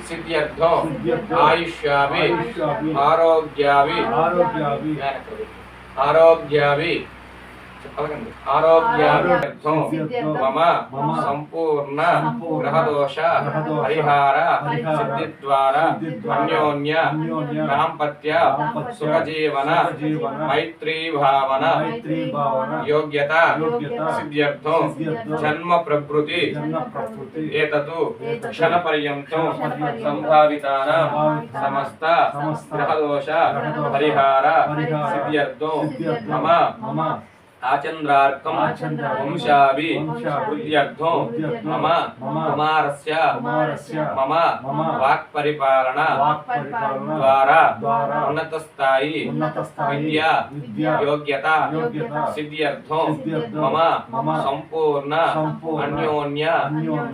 सिद्ध्यर्थो आयुष्याभि आरोग्याभि आरोग्यार्थं मम संपूर्ण ग्रहदोष परिहार सिद्धिद्वारा अन्योन्य दाम्पत्य सुखजीवन मैत्री भावना योग्यता सिद्ध्यर्थं जन्म प्रभृति एततु क्षणपर्यन्तं संभावितानां समस्त ग्रहदोष परिहार सिद्ध्यर्थं मम आचंद्रार्कं वंशाभि वृद्ध्यर्थो मम कुमारस्य मम वाक्परिपालन द्वारा उन्नतस्थायी विद्या योग्यता सिद्ध्यर्थो मम संपूर्ण अन्योन्य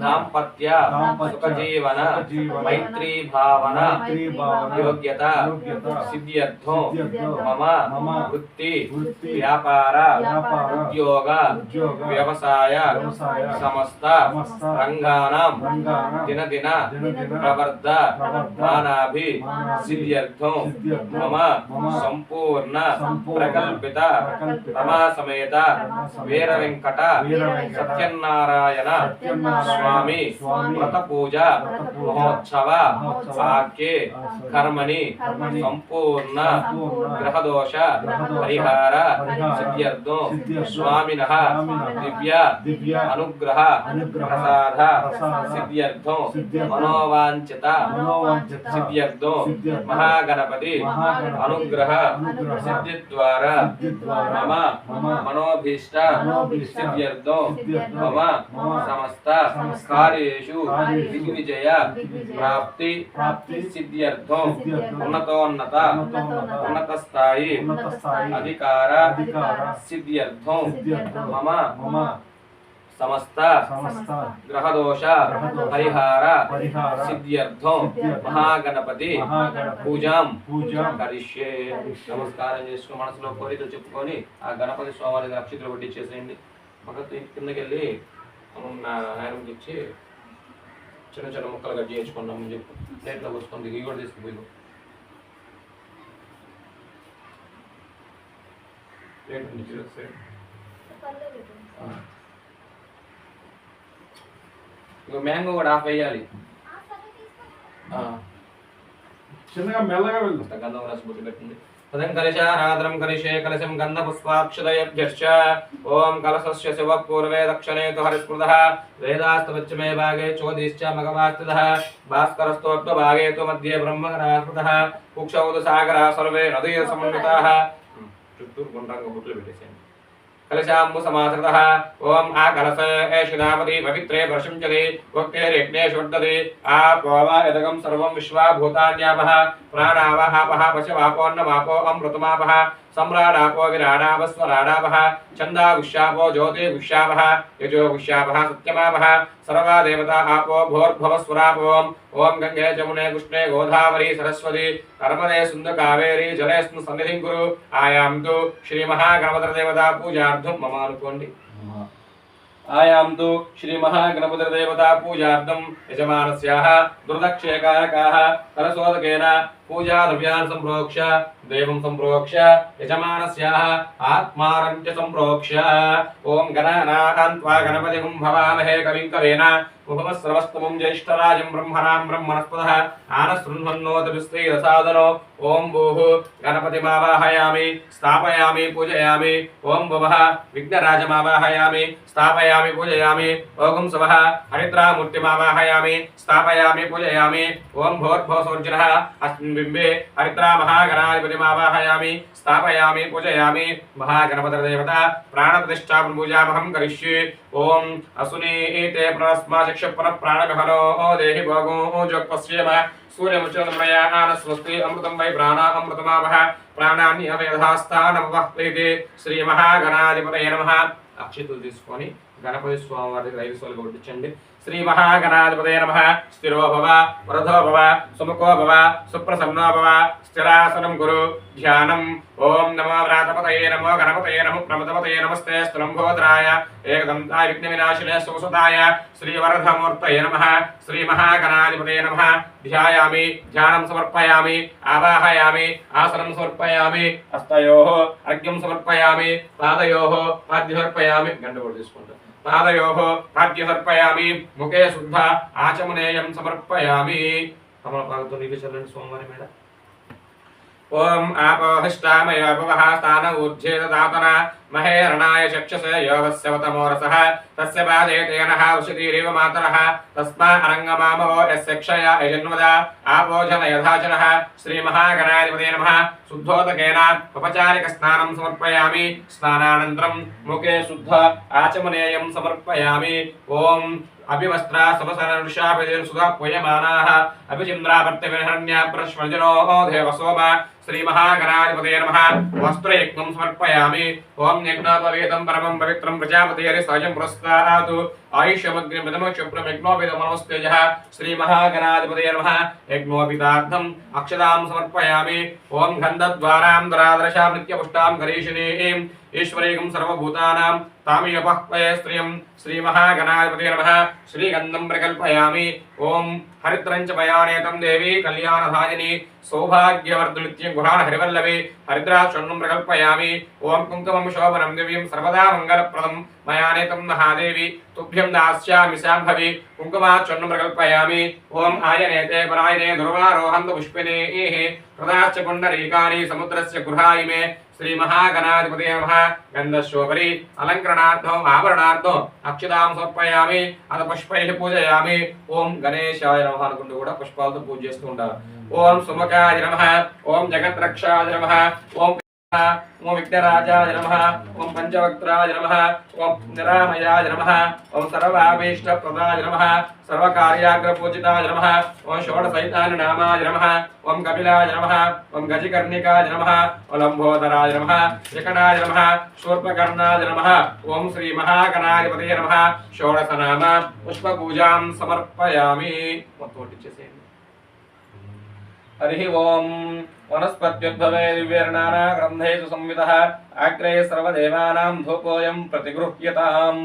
दाम्पत्य सुखजीवन मैत्री भावना योग्यता सिद्ध्यर्थो मम वृत्ति व्यापार उद्योग व्यवसाय समस्त रंगानां दिन दिन प्रवर्धमानाभि सिद्ध्यर्थो मम संपूर्ण प्रकल्पित रमा समेत वीर वेंकट सत्यनारायण स्वामी व्रत पूजा महोत्सव वाक्ये कर्मणि संपूर्ण ग्रहदोष परिहार सिद्ध्यर्थो स्वामिनः दिव्य अनुग्रह प्रसाद सिद्ध्यर्थो मनोवांछित सिद्ध्यर्थो महागणपति अनुग्रह सिद्धिद्वारा मम मनोभीष्ट सिद्ध्यर्थो मम समस्त कार्येषु दिग्विजय प्राप्ति सिद्ध्यर्थो उन्नतोन्नत उन्नतस्थायी अधिकार सिद्ध्यर्थो मम समस्त ग्रहदोष परिहार सिद्ध्यर्थो महागणपति पूजां करिष्ये नमस्कारं చేసుకొని మనసులో కోరికలు చెప్పుకొని ఆ గణపతి స్వామిని అక్షింతలు వడ్డించేసేయండి పక్కకి కిందకి వెళ్ళి ఆయనకి ఇచ్చి చిన్న చిన్న ముక్కలు కట్ చేసుకున్నామని చెప్పు ప్లేట్లో పోసుకొని ఇవి కూడా తీసుకుపోయి ప్లేట్ నుంచి మ్యాంగో కూడా ఆఫ్ వేయాలి చిన్నగా మెల్లగా వెళ్తాం గంధం రాసి బొట్టు పెట్టండి పదం కలశారాద్రం కలిషే కలశం గంధపుష్పాక్షదయభ్యశ్చ ఓం కలశస్య శివ పూర్వే దక్షిణే తు హరిస్మృతః వేదాస్తవచ్చమే భాగే చోదిశ్చ మగవాస్తుతః భాస్కరస్తోత్వ భాగే తు మధ్యే బ్రహ్మగణాస్మృతః కుక్షౌదు సాగరా సర్వే నదీ సమన్వితాః చుట్టూరు గుండ్రంగా బొట్లు పెట్టేసేయండి कलशाम्बु समाश्रितः ओम आ कलश एषिनापति पवित्रे वर्षंचले वक्तेरेग्नेषु वर्तते आपो वा यदगं सर्वं विश्वा भूतान्यापः प्राणावः आपः पशवापोन्नमापो अमृतमापः सम्राडापो विराडावस्वराडापः छन्दागुष्यापो ज्योतिगुष्यापः यजोगुष्यापः सत्यमापः सर्वा देवता आपो भोर्भवस्वरापो ओम गंगे जमुने कृष्णे गोदावरी सरस्वती नर्मदे सिन्धु कावेरी जलेस्मिन् सन्निधिं कुरु आयां तु श्री महागणपति देवता पूजार्थं मम अनुकोंडि आयां तु श्री महागणपति देवता पूजार्थं यजमानस्याः दुर्दक्षेकारकाः करसोदकेन पूजा द्रव्यान् संप्रोक्ष्य देवं संप्रोक्ष्य यजमानस्याः आत्मानं च संप्रोक्ष्य ओम गणानां त्वा गणपतिं भवामहे कविं कवेन उपमस्रवस्तमं ज्येष्ठराजं ब्रह्मणां ब्रह्मणस्पतः आनशृण्वन्नोतविस्त्रीरसादनो ओम भूः गणपतिमावाहयामि स्थापयामि पूजयामि ओम भवः विघ्नराजमावाहयामि स्थापयामि पूजयामि ओम सवः हरिद्रामूर्तिमावाहयामि स्थापयामि पूजयामि ओम भोर्भवसोर्जिनः अस्मिन् बिम्बे हरिद्रा महागणाधिपतिमावाहयामि स्थापयामि पूजयामि महागणपतिर्देवता प्राणप्रतिष्ठापनं पूजामहं करिष्ये ओम असुनी एते प्रणस्मा शिक्षपन प्राणमहनो देहि भोगो जोगपश्येम सूर्यमुचनमया आनस्वस्ति अमृतं वै प्राणा अमृतमावः प्राणान्यवेधास्तानमवः प्रीति श्री महागणाधिपतये नमः అక్షితులు తీసుకొని గణపతి స్వామి వారికి 5 సార్లు కొట్టించండి. శ్రీ మహాగణాధిపతయ నమః. స్థిరో భవ వరదో భవ సుముఖో భవ సుప్రసన్నో భవ స్థిరాసనం గురు ధ్యానం. ఓం నమో వ్రాతపతయే నమో గణపతయే నమో ప్రమదపతయే నమస్తే స్థలంభోదరాయ ఏకదంతాయ విఘ్న వినాశినే సుసుతాయ శ్రీ వరదమూర్తయే నమః. శ్రీ మహాగణాధిపతయే నమః. ధ్యాయామి ధ్యానం సమర్పయామి ఆవాహయామి ఆసనం సమర్పయామి హస్తయోః అర్ఘ్యం సమర్పయామి పాదయోః పాద్యం సమర్పయామి. గంట కూడా తీసుకుంటాం. పాదయోః పాద్యం సమర్పయామి ముఖే శుద్ధ ఆచమనేయం సమర్పయామి. తమలపాకుతో నీళ్ళు చల్లండి స్వామివారి మీద. ఓం ఆపోహిష్టామయ భవః స్థాన ఊర్ధ్వే దదాతన మహేరణాయ చక్షసే యోగస్యవతమోరసః తస్య పాదే తేనః ఉషతీరివ మాతరః తస్మా అరంగమామవో యస్య క్షయ యజన్వద ఆపోజన యథాచనః. శ్రీ మహాగణాధిపతయే నమః. శుద్ధోదకేన ఉపచారిక స్నానం సమర్పయామి. స్నానానంతరం ముఖే శుద్ధ ఆచమనేయం సమర్పయామి. ఓం అభివస్త్ర సమసనృషాభిదేన సుధా పూయమానాః అభిచింద్రాపర్తివిహరణ్య ప్రశ్వజనో దేవసోమ. శ్రీ మహాగణాధిపతయే నమః. వస్త్రయజ్ఞం సమర్పయామి. ఓం యజ్ఞోపవేతం పరమం పవిత్రం ప్రజాపతియరి సహజం పురస్కారాతు ఆయుష్యమగ్నిం విదమక్షుప్రం యజ్ఞోపేతమనస్తేజః. శ్రీ మహాగణాధిపతయే నమః. యజ్ఞోపితార్థం అక్షతాం సమర్పయామి. ఓం గంధద్వారాం దరాదర్శాం నిత్యపుష్టాం గరీషిణీం ఈశ్వరీకం సర్వభూతానాం తామియపహ్వయే శ్రియం. శ్రీ మహాగణాధిపతయే నమః. శ్రీగంధం ప్రకల్పయామి. ఓం హరిద్రం చ మయానేతం దేవి కళ్యాణధాయిని సౌభాగ్యవర్ధనిత్యం గుహాణ హరివల్లవి హరిద్రాచూర్ణం ప్రకల్పయామి. ఓం కుంకుమం శోభనం దివ్యం సర్వదా మంగళప్రదం మయానేతం మహాదేవి తుభ్యం దాస్యామి శాంభవి కుంకుమాచూర్ణం ప్రకల్పయామి. ఓం ఆయనేతే పరాయనే దుర్వారోహంతు పుష్పినీః ప్రదాశ్చ పుండరీకాని సముద్రస్య గృహాయిమే. శ్రీ మహాగణాధిపతయే నమః. గంధస్యోపరి అలంకరణార్థం ఆభరణార్థం అక్షతాం సమర్పయామి. అత పుష్పైః పూజయామి. ఓం గణేశాయ నమః అనుకుంటూ కూడా పుష్పాలతో పూజ చేస్తూ ఉంటారు. ఓం సుముఖాయ నమః. ఓం జగద్రక్షాయ నమః. ఓం ఓం విఘ్నరాజాయ నమః. ఓం పంచవక్త్రాయ నమః. ఓం నిరామయాయ నమః. ఓం సర్వాభీష్టప్రదాయ నమః. సర్వకార్యాగ్రపూజితాయ నమః. ఓం షోడశైతాని నామాయ నమః. ఓం కపిలాయ నమః. ఓం గజకర్ణికాయ నమః. ఓం లంబోదరాయ నమః. వికటాయ నమః. శూర్పకర్ణాయ నమః. ఓం శ్రీ మహాగణాధిపతయే నమః. షోడశనామ పుష్పపూజాం సమర్పయామి. మొత్తం కొట్టించేసేయండి. హరి ఓం. వనస్పత్యుద్భవే దివ్యేర్నానా గ్రంథేషు సంవితః అగ్రే సర్వదేవానాం ధూపోయం ప్రతిగృహ్యతాం.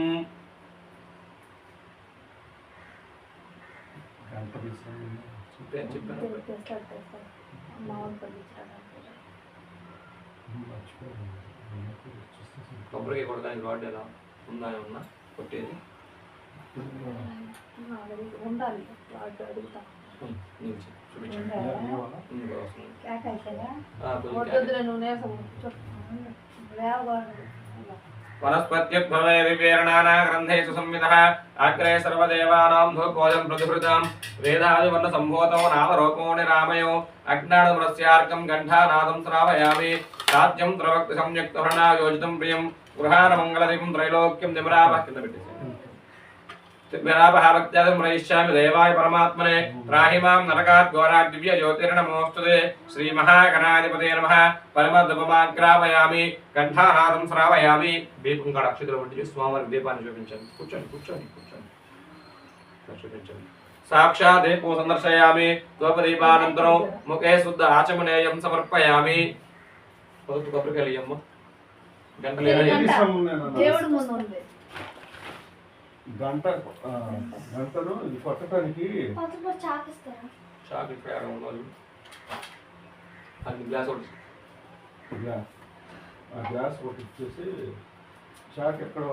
కొబ్బరికి కొడడానికి రాడ్ ఎలా ఉందా ఏమన్నా కొట్టేది ఉండాలి. వనస్పత్యుద్భవే దివ్యేర్నానా గ్రంథేషు సంవితః అగ్రే సర్వదేవానాం ధూపోయం ప్రతిహృతాం. వేదాదివర్ణ సంభూతో నామరూపో నిరామయో అజ్ఞానమరస్యార్కం గంఠానాదం శ్రావయామి. సాధ్యం త్రవక్తి సంయుక్తవర్ణాయోజితం ప్రియం గృహానమంగళదీపం త్రైలోక్యం నిమరాపః. కింద పెట్టేసి భక్త్యాదం రయిష్యామి దేవాయ పరమాత్మనే రాహిమాం నరకాత్ ఘోరాత్ దివ్య జ్యోతిర్నమోస్తుతే. శ్రీ మహాగణాధిపతయే నమః. పరమధూపమాగ్రాపయామి. కంఠానాదం శ్రావయామి. దీపం కాడ అక్షతలు పట్టి స్వామివారికి దీపాన్ని చూపించండి. కూర్చోండి కూర్చోండి కూర్చోండి చూపించండి. సాక్షాత్ దీపం సందర్శయామి. ధూపదీపానంతరం ముఖే శుద్ధ ఆచమనేయం సమర్పయామి. పొద్దు కొబ్బరికాయలు గంటలు దేవుడు ముందు ఉంది. గంటలు ఇది కొట్టడానికి షాక్ ఇక్కడ ఉన్నది. గ్లాస్ ఒకటి గ్లాస్ ఒకటి ఇచ్చేసి షాక్ ఎక్కడ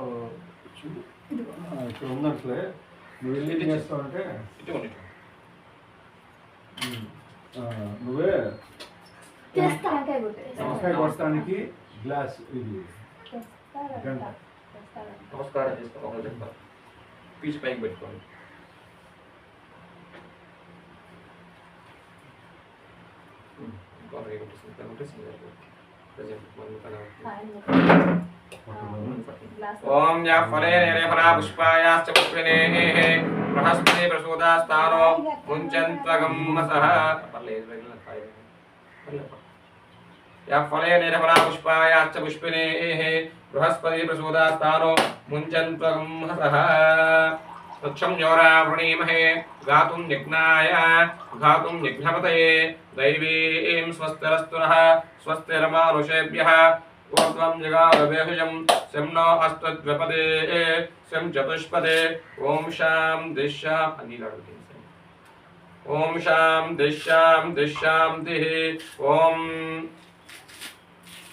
ఇక్కడ ఉన్నట్లే నువ్వు వెళ్ళి ఏం చేస్తావంటే నువ్వే నమస్కారం కొట్టడానికి గ్లాస్ ఇది గంట. నమస్కారం చేస్తాను. పీచు పైకి పెట్టుకోండి. ఓం యా ఫలే నేరేఫలా పుష్పాయాశ్చ పుష్పినేః బృహస్పతి ప్రసూదాస్తానో ముంచంత్వగం మసః. పర్లేదు यः फले निरफला पुष्पायाश्च पुष्पिनेः बृहस्पति प्रसूदास्तानो मुञ्चन्त्वगं हसः तच्छंयोरा वृणीमहे गातुं यज्ञाय घातुं यज्ञपतये दैवीं स्वस्तिरस्तु नः स्वस्तिर्मानुषेभ्यः ऊर्ध्वं जगाववेहुजं शं नो अस्तद्विपदे शं चतुष्पदे ॐ शां दिशां ॐ शां दिशां दिः ॐ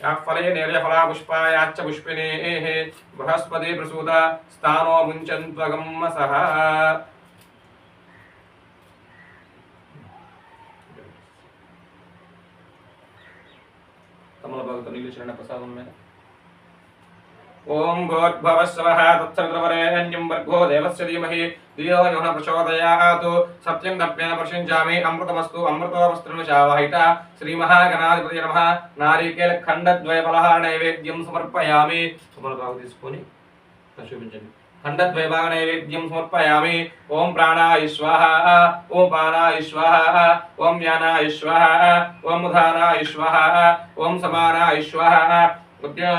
यः फले निर्यफला पुष्पायाश्च पुष्पिनेः बृहस्पति प्रसूदा स्थानो मुञ्चन्त्वगं सः तमलभागतो नीलचरण प्रसादं में ओम भूर्भुवस्सवः तत्सवितुर्वरेण्यं भर्गो देवस्य धीमहि धियो यो नः प्रचोदयात् सत्यं दर्पेण प्रशिञ्चामि अमृतमस्तु अमृतोऽस्त्रिणुषावाहिता श्रीमहागणाधिपतये नमः नारिकेलखण्डद्वयफलः नैवेद्यं समर्पयामि तमलभागं తీసుకొని చూపించండి खण्डद्वयभाग नैवेद्यं समर्पयामि ओम प्राणाय स्वाहा ओम पानाय स्वाहा ओम व्यानाय स्वाहा ओम उदानाय स्वाहा ओम समानाय स्वाहा मध्ये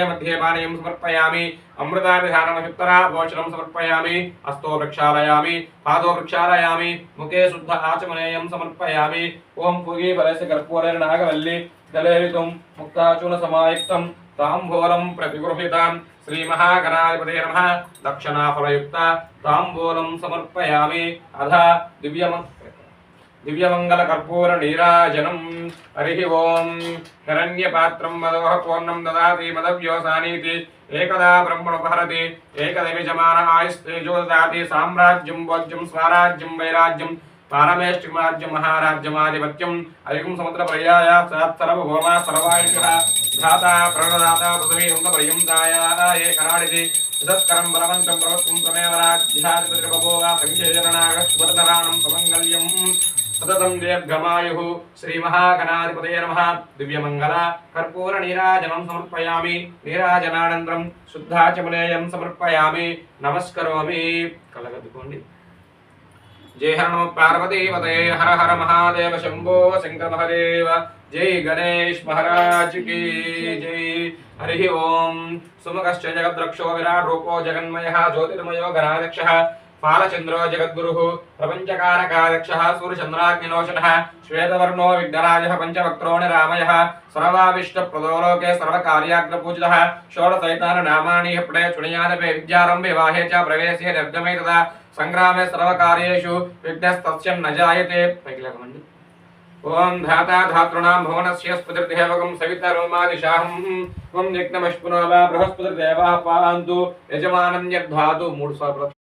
मध्ये पानीयं समर्पयामि अमृताभिधानमयुक्तरा भोजनं समर्पयामि हस्तो प्रक्षालयामि पादो प्रक्षालयामि मुखे शुद्ध आचमनेयं समर्पयामि ओम पूगी फलस्य कर्पूरेण नागवल्ली दलेरितुं मुक्ताचूर्णसमायुक्तं ताम्बूलं प्रतिगृहीतां श्रीमहागणाधिपतये नमः दक्षिणाफलयुक्ता ताम्बूलं समर्पयामि अधा दिव्यमङ्गलकर्पूरनीराजनं हरिः ओं हिरण्यपात्रं मदोः पूर्णं ददाति मदव्योसानीति एकदा ब्रह्मणोपहरति एकदैवजमान आयुस्तेजो ददाति साम्राज्यं भोज्यं स्वराज्यं वैराज्यं पारमेष्टिराज्यं महाराज्यमाधिपत्यम् अधिकं समुद्रपर्याय सर्वभौमा सर्वायुषः धाता प्रणदाता पृथ्वी पर्यन्ताया ये कराडिति तत्करं बलवन्तं प्रवक्तुं त्वमेव राज्याधिपतिर्बभूव सङ्ख्येरणागस्वरधराणं समङ्गल्यं सततं दीर्घमायुः श्रीमहागणाधिपतये नमः दिव्यमङ्गल कर्पूरनीराजनं समर्पयामि नीराजनानन्तरं शुद्धाचमनेयं समर्पयामि नमस्करोमि कलगद्దుకోండి जय हर नमः पार्वतीपते हर हर महादेव शंभो शंकर महादेव जय गणेश महाराज की जय हरि ओम सुमुखश्च जगद्रक्षो विराट रूपो जगन्मयः ज्योतिर्मयो गणाध्यक्षः फालचंद्रो जगद्गुरुः प्रपंचकारकाध्यक्षः सूर्यचंद्राग्निलोचनः श्वेतवर्णो विघ्नराजः पंचवक्त्रो निरामयः सर्वाभीष्टप्रदो लोके सर्वकार्याग्रपूजितः षोडशैताननामानि पठे चुणयादपे विद्यारम्भे वाहे च प्रवेशे निर्गमे तथा संग्रामे सर्वकार्येषु विघ्नस्तस्य न जायते ओम धाता धातॄणां भुवनस्य स्फुतिर्देवकं सवितरोमादिशाहं त्वं यज्ञमश्पुनो वा बृहस्पतिर्देवाः पान्तु यजमानं यद्धातु 3 साल